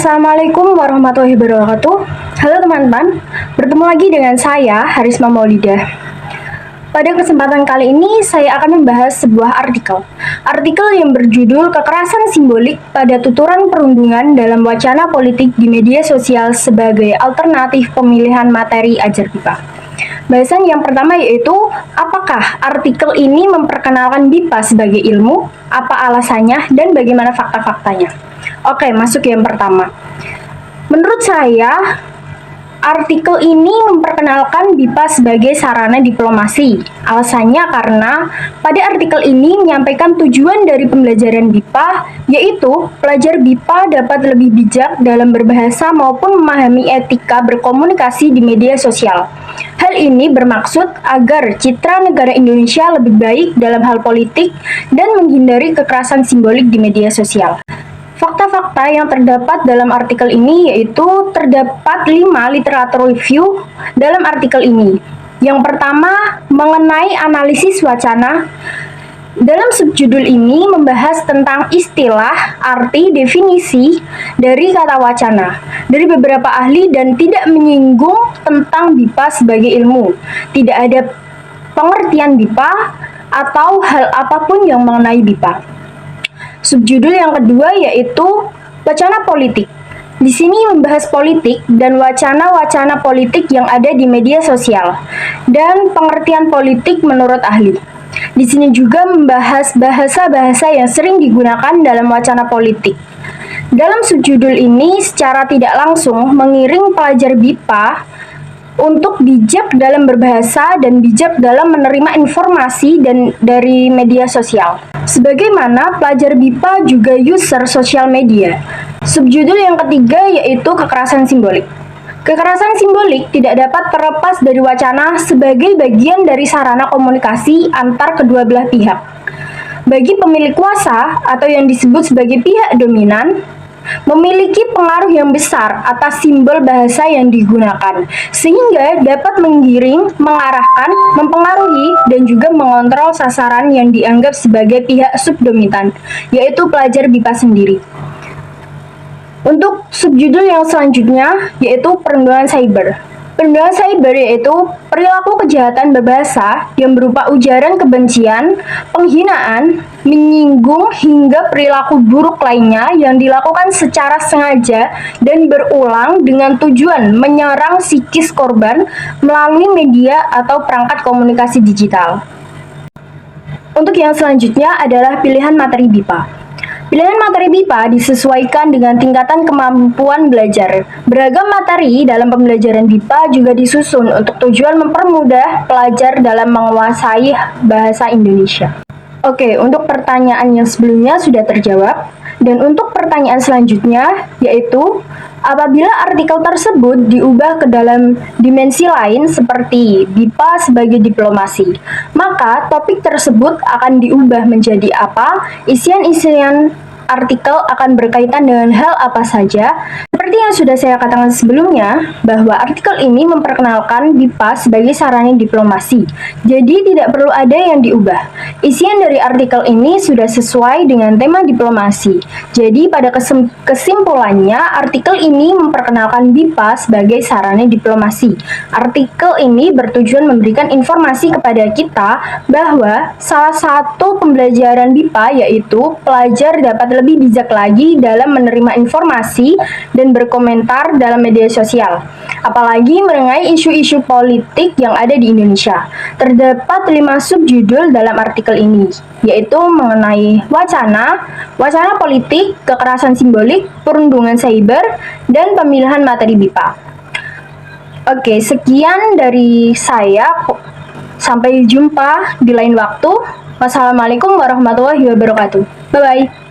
Assalamualaikum warahmatullahi wabarakatuh. Halo teman-teman, bertemu lagi dengan saya Harisma Maulidah. Pada kesempatan kali ini saya akan membahas sebuah artikel yang berjudul Kekerasan Simbolik pada Tuturan Perundungan dalam Wacana Politik di Media Sosial sebagai Alternatif Pemilihan Materi Ajar BIPA. Bahasan yang pertama yaitu, apakah artikel ini memperkenalkan BIPA sebagai ilmu, apa alasannya, dan bagaimana fakta-faktanya. Oke, masuk yang pertama. Menurut saya, artikel ini memperkenalkan BIPA sebagai sarana diplomasi. Alasannya karena pada artikel ini menyampaikan tujuan dari pembelajaran BIPA, yaitu pelajar BIPA dapat lebih bijak dalam berbahasa maupun memahami etika berkomunikasi di media sosial. Hal ini bermaksud agar citra negara Indonesia lebih baik dalam hal politik dan menghindari kekerasan simbolik di media sosial. Fakta-fakta yang terdapat dalam artikel ini yaitu terdapat 5 literatur review dalam artikel ini. Yang pertama, mengenai analisis wacana. Dalam subjudul ini membahas tentang istilah, arti, definisi dari kata wacana dari beberapa ahli dan tidak menyinggung tentang BIPA sebagai ilmu. Tidak ada pengertian BIPA atau hal apapun yang mengenai BIPA. Subjudul yang kedua yaitu wacana politik. Di sini membahas politik dan wacana-wacana politik yang ada di media sosial dan pengertian politik menurut ahli. Di sini juga membahas bahasa-bahasa yang sering digunakan dalam wacana politik. Dalam subjudul ini secara tidak langsung mengiring pelajar BIPA untuk bijak dalam berbahasa dan bijak dalam menerima informasi dari media sosial. Sebagaimana pelajar BIPA juga user sosial media. Subjudul yang ketiga yaitu kekerasan simbolik. Kekerasan simbolik tidak dapat terlepas dari wacana sebagai bagian dari sarana komunikasi antar kedua belah pihak. Bagi pemilik kuasa atau yang disebut sebagai pihak dominan, memiliki pengaruh yang besar atas simbol bahasa yang digunakan, sehingga dapat menggiring, mengarahkan, mempengaruhi, dan juga mengontrol sasaran yang dianggap sebagai pihak subdominan, yaitu pelajar BIPA sendiri. Untuk subjudul yang selanjutnya, yaitu perundungan cyber. Perundungan cyber yaitu perilaku kejahatan berbahasa yang berupa ujaran kebencian, penghinaan, menyinggung hingga perilaku buruk lainnya yang dilakukan secara sengaja dan berulang dengan tujuan menyerang psikis korban melalui media atau perangkat komunikasi digital. Untuk yang selanjutnya adalah pilihan materi BIPA. Pilihan materi BIPA disesuaikan dengan tingkatan kemampuan belajar. Beragam materi dalam pembelajaran BIPA juga disusun untuk tujuan mempermudah pelajar dalam menguasai bahasa Indonesia. Oke, untuk pertanyaan yang sebelumnya sudah terjawab. Dan untuk pertanyaan selanjutnya, yaitu apabila artikel tersebut diubah ke dalam dimensi lain seperti BIPA sebagai diplomasi, maka topik tersebut akan diubah menjadi apa? Isian-isian artikel akan berkaitan dengan hal apa saja? Seperti yang sudah saya katakan sebelumnya, bahwa artikel ini memperkenalkan BIPA sebagai sarana diplomasi, jadi tidak perlu ada yang diubah. Isian dari artikel ini sudah sesuai dengan tema diplomasi. Jadi pada kesimpulannya, artikel ini memperkenalkan BIPA sebagai sarana diplomasi. Artikel ini bertujuan memberikan informasi kepada kita bahwa salah satu pembelajaran BIPA yaitu pelajar dapat lebih bijak lagi dalam menerima informasi dan berkomentar dalam media sosial, apalagi mengenai isu-isu politik yang ada di Indonesia. Terdapat 5 subjudul dalam artikel ini, yaitu mengenai wacana politik, kekerasan simbolik, perundungan cyber, dan pemilihan materi BIPA. Oke, sekian dari saya. Sampai jumpa di lain waktu. Wassalamualaikum warahmatullahi wabarakatuh. Bye-bye.